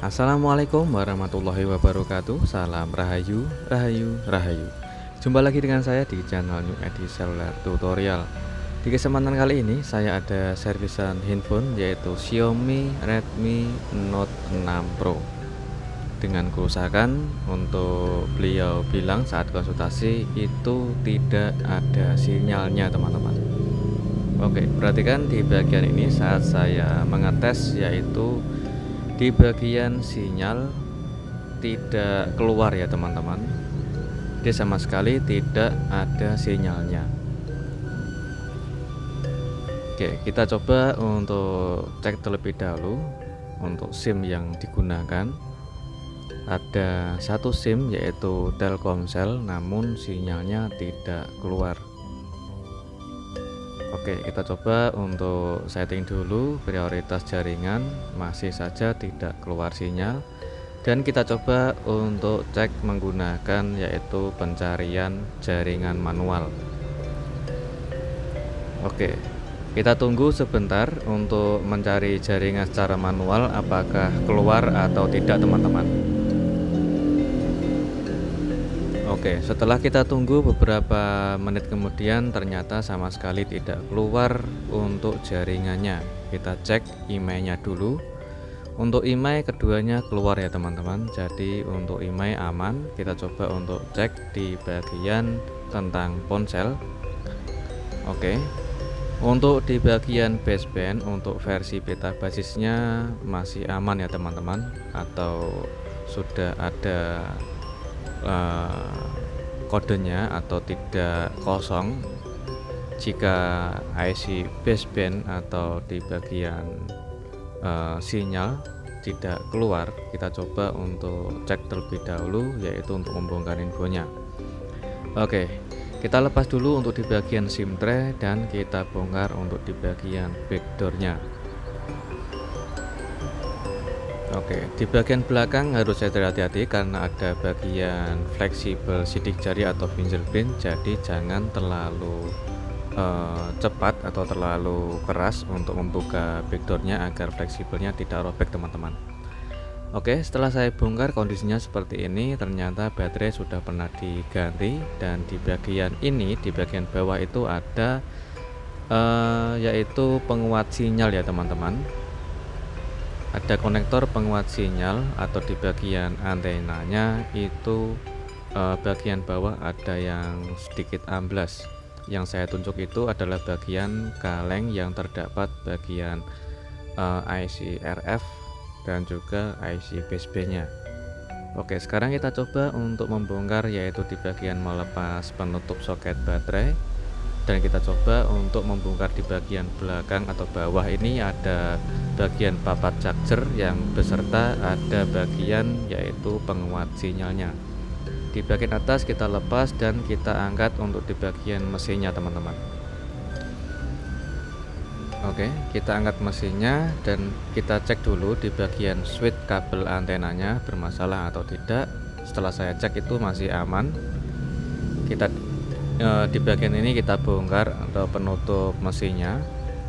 Assalamualaikum warahmatullahi wabarakatuh. Salam Rahayu, Rahayu, Rahayu. Jumpa lagi dengan saya di channel New Edi Cellular Tutorial. Di kesempatan kali ini saya ada servisan handphone yaitu Xiaomi Redmi Note 6 Pro. Dengan kerusakan, untuk beliau bilang saat konsultasi itu tidak ada sinyalnya, teman-teman. Oke, perhatikan di bagian ini saat saya mengetes, yaitu di bagian sinyal tidak keluar ya teman-teman. Dia sama sekali tidak ada sinyalnya. Oke, kita coba untuk cek terlebih dahulu untuk SIM yang digunakan. Ada satu SIM yaitu Telkomsel, namun sinyalnya tidak keluar. Oke, kita coba untuk setting dulu prioritas jaringan, masih saja tidak keluar sinyal. Dan kita coba untuk cek menggunakan yaitu pencarian jaringan manual. Oke, kita tunggu sebentar untuk mencari jaringan secara manual apakah keluar atau tidak, teman-teman. Oke, setelah kita tunggu beberapa menit kemudian ternyata sama sekali tidak keluar untuk jaringannya. Kita cek IMEI-nya dulu. Untuk IMEI keduanya keluar ya teman-teman. Jadi untuk IMEI aman. Kita coba untuk cek di bagian tentang ponsel. Oke. Untuk di bagian baseband untuk versi beta basisnya masih aman ya teman-teman, atau sudah ada kodenya atau tidak kosong. Jika IC baseband atau di bagian sinyal tidak keluar, kita coba untuk cek terlebih dahulu yaitu untuk membongkar infonya. Oke, kita lepas dulu untuk di bagian SIM tray dan kita bongkar untuk di bagian backdoornya. Oke, di bagian belakang harus saya hati-hati karena ada bagian fleksibel sidik jari atau fingerprint, jadi jangan terlalu cepat atau terlalu keras untuk membuka backdoornya agar fleksibelnya tidak robek, teman-teman. Oke, setelah saya bongkar kondisinya seperti ini, ternyata baterai sudah pernah diganti. Dan di bagian ini, di bagian bawah itu ada yaitu penguat sinyal ya teman-teman. Ada konektor penguat sinyal atau di bagian antenanya itu bagian bawah ada yang sedikit amblas. Yang saya tunjuk itu adalah bagian kaleng yang terdapat bagian IC RF dan juga IC basebandnya. Oke, sekarang kita coba untuk membongkar yaitu di bagian melepas penutup soket baterai. Dan kita coba untuk membongkar di bagian belakang atau bawah ini ada bagian papat charger yang beserta ada bagian yaitu penguat sinyalnya. Di bagian atas kita lepas dan kita angkat untuk di bagian mesinnya, teman-teman. Oke, kita angkat mesinnya dan kita cek dulu di bagian switch kabel antenanya bermasalah atau tidak. Setelah saya cek itu masih aman. Kita di bagian ini kita bongkar atau penutup mesinnya,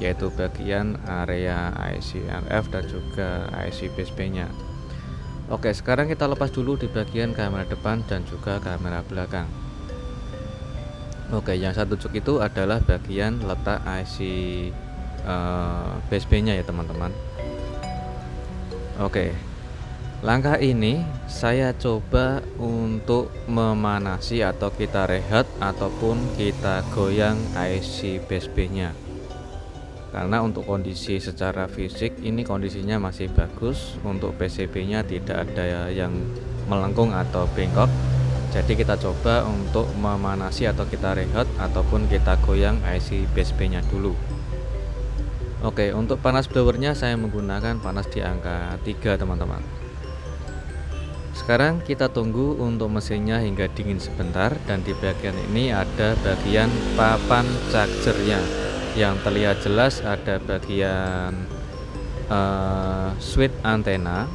yaitu bagian area IC RF dan juga IC basebandnya. Oke, sekarang kita lepas dulu di bagian kamera depan dan juga kamera belakang. Oke, yang saya tunjuk itu adalah bagian letak IC basebandnya ya teman-teman. Oke, langkah ini saya coba untuk memanasi atau kita rehat ataupun kita goyang IC basebandnya. Karena untuk kondisi secara fisik ini kondisinya masih bagus, untuk PCB-nya tidak ada yang melengkung atau bengkok. Jadi kita coba untuk memanasi atau kita rehat ataupun kita goyang IC basebandnya dulu. Oke, untuk panas blowernya saya menggunakan panas di angka 3, teman-teman. Sekarang kita tunggu untuk mesinnya hingga dingin sebentar. Dan di bagian ini ada bagian papan chargernya. Yang terlihat jelas ada bagian switch antena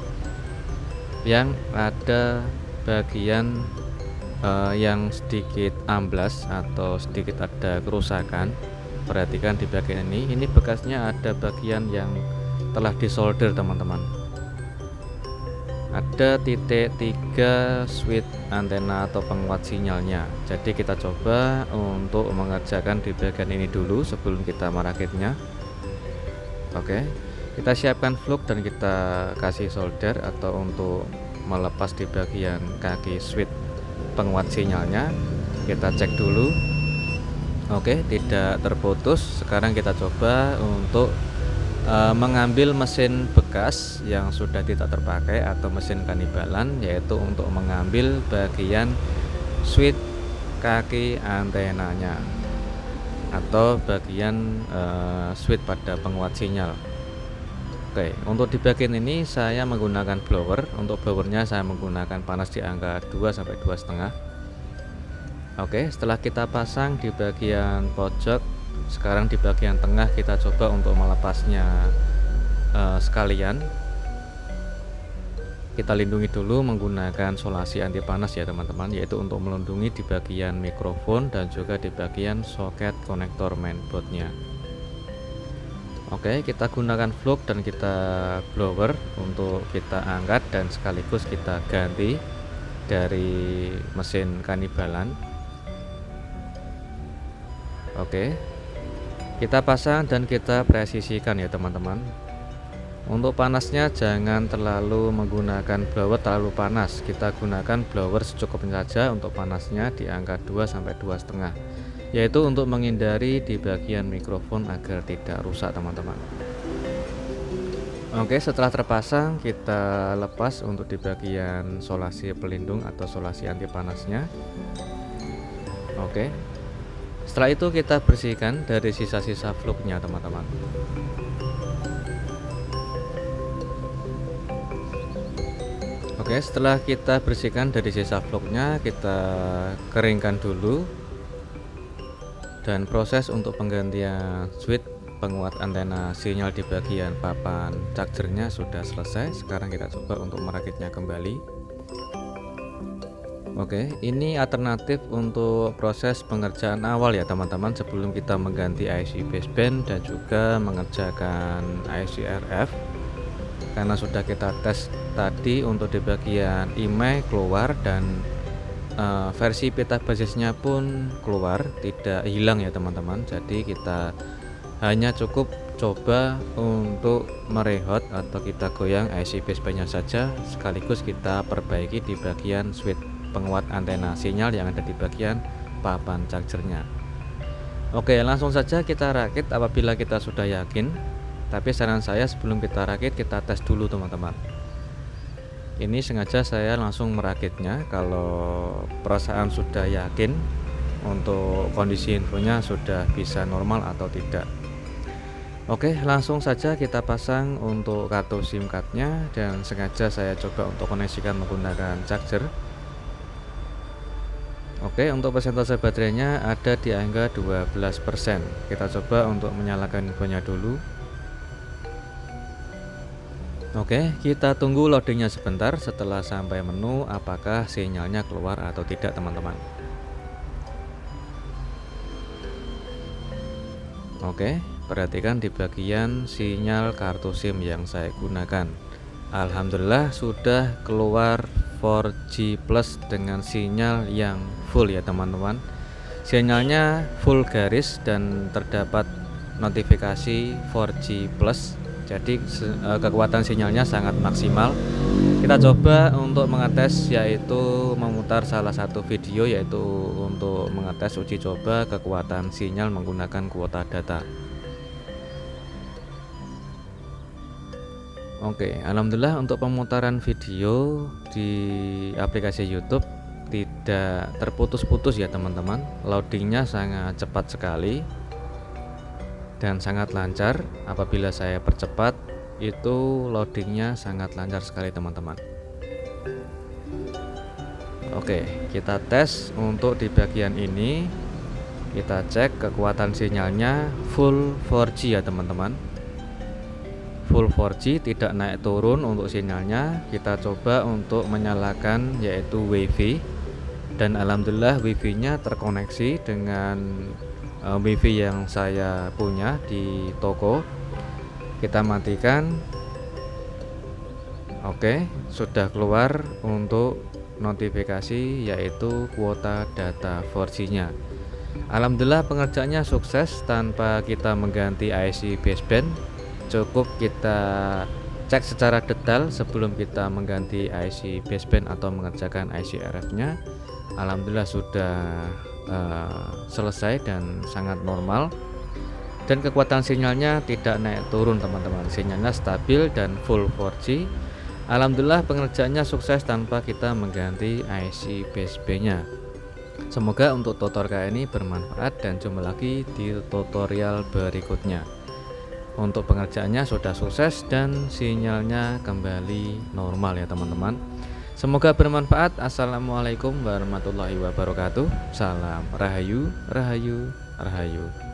yang ada bagian yang sedikit amblas atau sedikit ada kerusakan. Perhatikan di bagian ini bekasnya ada bagian yang telah disolder, teman-teman. ada titik 3 switch antena atau penguat sinyalnya. Jadi kita coba untuk mengerjakan di bagian ini dulu sebelum kita merakitnya. Oke, kita siapkan fluk dan kita kasih solder atau untuk melepas di bagian kaki switch penguat sinyalnya. Kita cek dulu. Oke, tidak terputus. Sekarang kita coba untuk mengambil mesin bekas yang sudah tidak terpakai atau mesin kanibalan, yaitu untuk mengambil bagian switch kaki antenanya atau bagian switch pada penguat sinyal. Oke, untuk di bagian ini saya menggunakan blower. Untuk blowernya saya menggunakan panas di angka 2 sampai 2,5. Oke, setelah kita pasang di bagian pojok, sekarang di bagian tengah kita coba untuk melepasnya sekalian. Kita lindungi dulu menggunakan solasi anti panas ya teman-teman, yaitu untuk melindungi di bagian mikrofon dan juga di bagian soket konektor mainboardnya. Oke, kita gunakan fluk dan kita blower untuk kita angkat dan sekaligus kita ganti dari mesin kanibalan. Oke, kita pasang dan kita presisikan ya teman-teman. Untuk panasnya jangan terlalu menggunakan blower terlalu panas. Kita gunakan blower secukupnya saja untuk panasnya di angka 2 sampai 2,5, yaitu untuk menghindari di bagian mikrofon agar tidak rusak teman-teman. Oke, setelah terpasang kita lepas untuk di bagian solasi pelindung atau solasi anti panasnya. Oke, setelah itu kita bersihkan dari sisa-sisa fluknya teman-teman. Oke, setelah kita bersihkan dari sisa fluknya, kita keringkan dulu. Dan proses untuk penggantian switch penguat antena sinyal di bagian papan chargernya sudah selesai. Sekarang kita coba untuk merakitnya kembali. Oke, ini alternatif untuk proses pengerjaan awal ya teman-teman, sebelum kita mengganti IC baseband dan juga mengerjakan IC RF. Karena sudah kita tes tadi untuk di bagian IMEI keluar dan versi peta basisnya pun keluar, tidak hilang ya teman-teman. Jadi kita hanya cukup coba untuk merehot atau kita goyang IC basebandnya saja, sekaligus kita perbaiki di bagian switch penguat antena sinyal yang ada di bagian papan chargernya. Oke, langsung saja kita rakit apabila kita sudah yakin. Tapi saran saya sebelum kita rakit, kita tes dulu teman-teman. Ini sengaja saya langsung merakitnya kalau perasaan sudah yakin untuk kondisi infonya sudah bisa normal atau tidak. Oke, langsung saja kita pasang untuk kartu SIM cardnya, dan sengaja saya coba untuk koneksikan menggunakan charger. Oke, untuk persentase baterainya ada di angka 12%. Kita coba untuk menyalakan infonya dulu. Oke, kita tunggu loadingnya sebentar. Setelah sampai menu, apakah sinyalnya keluar atau tidak teman-teman. Oke, perhatikan di bagian sinyal kartu SIM yang saya gunakan. Alhamdulillah sudah keluar 4G plus dengan sinyal yang full ya teman-teman. Sinyalnya full garis dan terdapat notifikasi 4G plus. Jadi kekuatan sinyalnya sangat maksimal. Kita coba untuk mengetes, yaitu memutar salah satu video, yaitu untuk mengetes uji coba kekuatan sinyal menggunakan kuota data. Oke, alhamdulillah untuk pemutaran video di aplikasi YouTube tidak terputus-putus ya teman-teman. Loadingnya sangat cepat sekali dan sangat lancar. Apabila saya percepat, itu loadingnya sangat lancar sekali teman-teman. Oke, kita tes untuk di bagian ini. Kita cek kekuatan sinyalnya full 4G ya teman-teman. Full 4G, tidak naik turun untuk sinyalnya. Kita coba untuk menyalakan yaitu WiFi, dan alhamdulillah WiFi nya terkoneksi dengan WiFi yang saya punya di toko. Kita matikan. Oke, sudah keluar untuk notifikasi yaitu kuota data 4G-nya. Alhamdulillah pengerjaannya sukses tanpa kita mengganti IC baseband. Cukup kita cek secara detail sebelum kita mengganti IC baseband atau mengerjakan IC RF-nya. Alhamdulillah sudah selesai dan sangat normal. Dan kekuatan sinyalnya tidak naik turun teman-teman, sinyalnya stabil dan full 4G. Alhamdulillah pengerjaannya sukses tanpa kita mengganti IC baseband-nya. Semoga untuk tutorial kali ini bermanfaat dan jumpa lagi di tutorial berikutnya. Untuk pengerjaannya sudah sukses dan sinyalnya kembali normal ya teman-teman. Semoga bermanfaat. Assalamualaikum warahmatullahi wabarakatuh. Salam Rahayu, Rahayu, Rahayu.